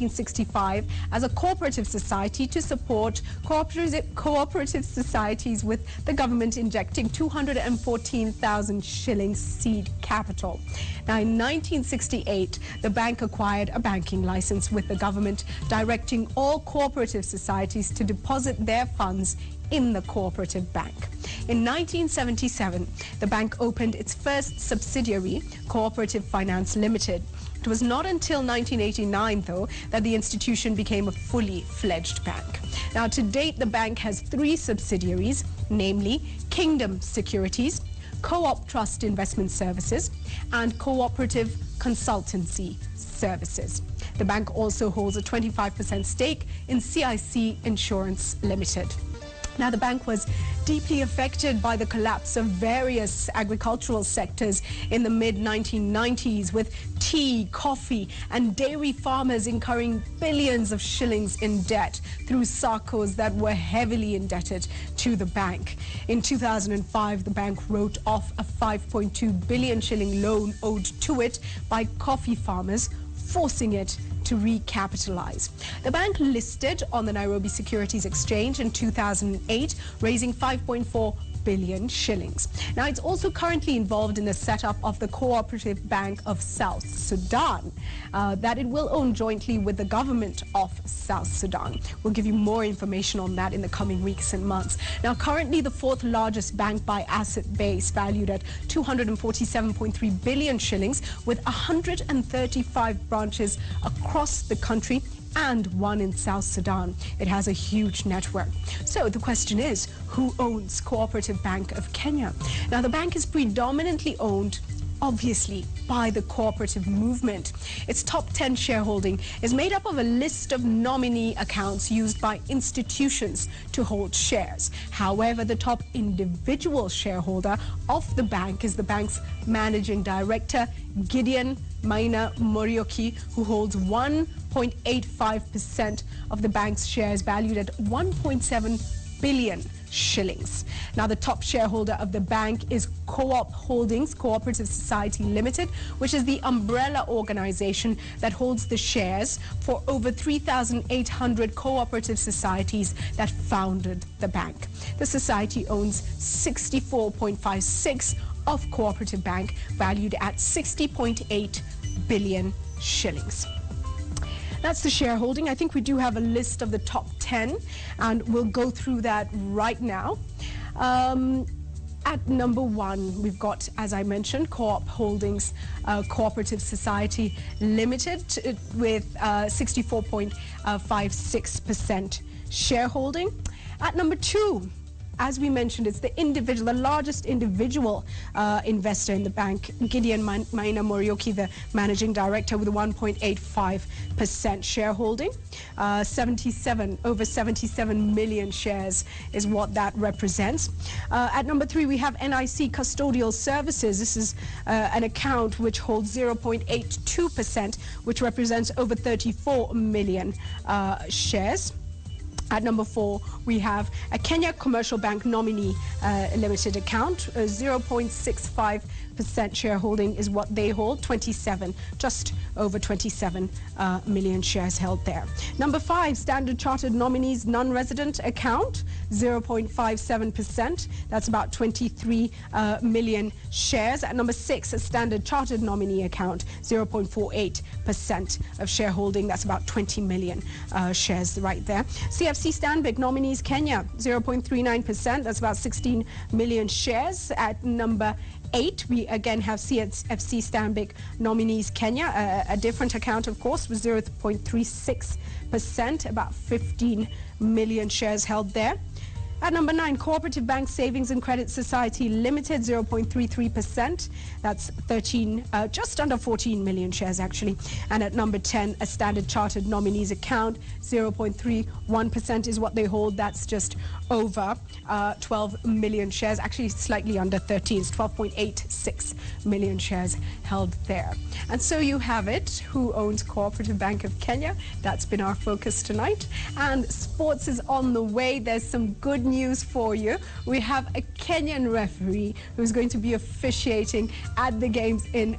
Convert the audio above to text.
1965 as a cooperative society to support cooperative societies, with the government injecting 214,000 shillings seed capital. Now, in 1968, the bank acquired a banking license, with the government directing all cooperative societies to deposit their funds in the cooperative bank. In 1977, the bank opened its first subsidiary, Cooperative Finance Limited. It was not until 1989, though, that the institution became a fully fledged bank. Now, to date, the bank has 3 subsidiaries, namely Kingdom Securities, Co-op Trust Investment Services, and Cooperative Consultancy Services. The bank also holds a 25% stake in CIC Insurance Limited. Now, the bank was deeply affected by the collapse of various agricultural sectors in the mid-1990s, with tea, coffee and dairy farmers incurring billions of shillings in debt through SACCOs that were heavily indebted to the bank. In 2005, the bank wrote off a 5.2 billion shilling loan owed to it by coffee farmers, forcing it to recapitalize. The bank listed on the Nairobi Securities Exchange in 2008, raising 5.4 billion shillings. Now, it's also currently involved in the setup of the Cooperative Bank of South Sudan that it will own jointly with the government of South Sudan. We'll give you more information on that in the coming weeks and months. Now, currently the 4th largest bank by asset base, valued at 247.3 billion shillings, with 135 branches across the country and 1 in South Sudan. It has a huge network. So the question is, who owns Cooperative Bank of Kenya? Now, the bank is predominantly owned, obviously, by the cooperative movement. Its top 10 shareholding is made up of a list of nominee accounts used by institutions to hold shares. However, the top individual shareholder of the bank is the bank's managing director, GIDEON MURIUKI, who holds 1.85% of the bank's shares, valued at 1.7 billion shillings. Now, the top shareholder of the bank is Co-op Holdings Cooperative Society Limited, which is the umbrella organization that holds the shares for over 3,800 cooperative societies that founded the bank. The society owns 64.56% of Cooperative Bank, valued at 60.8 billion shillings. That's the shareholding. I think we do have a list of the top 10, and we'll go through that right now. At number 1, we've got, as I mentioned, Co-op Holdings Cooperative Society Limited, with 64.56% shareholding. At number 2, as we mentioned, it's the largest individual investor in the bank, GIDEON MAINA MURIUKI, the managing director, with a 1.85% shareholding. Over 77 million shares is what that represents. At number 3, we have NIC Custodial Services. This is an account which holds 0.82%, which represents over 34 million shares. At number 4, we have a Kenya Commercial Bank Nominee Limited account. 0.65% shareholding is what they hold. Just over 27 million shares held there. Number 5, Standard Chartered Nominees Non-Resident account. 0.57%. That's about 23 million shares. At number 6, a Standard Chartered Nominee account. 0.48% of shareholding. That's about 20 million shares right there. CFC Stanbic Nominees Kenya, 0.39%. That's about 16 million shares. At number 8, we again have CFC Stanbic Nominees Kenya, a different account, of course, with 0.36%, about 15 million shares held there. At number 9, Cooperative Bank Savings and Credit Society Limited, 0.33%. That's just under 14 million shares, actually. And at number 10, a Standard Chartered Nominees account, 0.31% is what they hold. That's just over 12 million shares, actually slightly under 13. It's 12.86 million shares held there. And so you have it. Who owns Cooperative Bank of Kenya? That's been our focus tonight. And sports is on the way. There's some good news for you. We have a Kenyan referee who's going to be officiating at the games in